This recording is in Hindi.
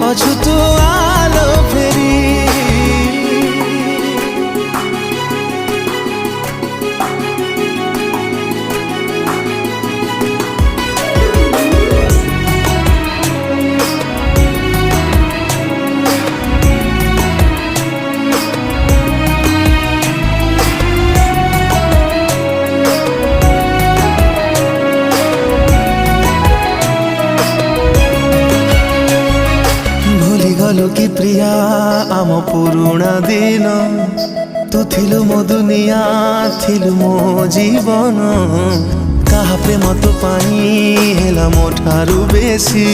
ଅଛୁତୁ ଆଲୋ ଫେରି गलु कि प्रिया आम पुरुणा दिन तू थिलु मो दुनिया थिलु मो जीवन कहा प्रेम तो पाई हेला मो ठारू बेसी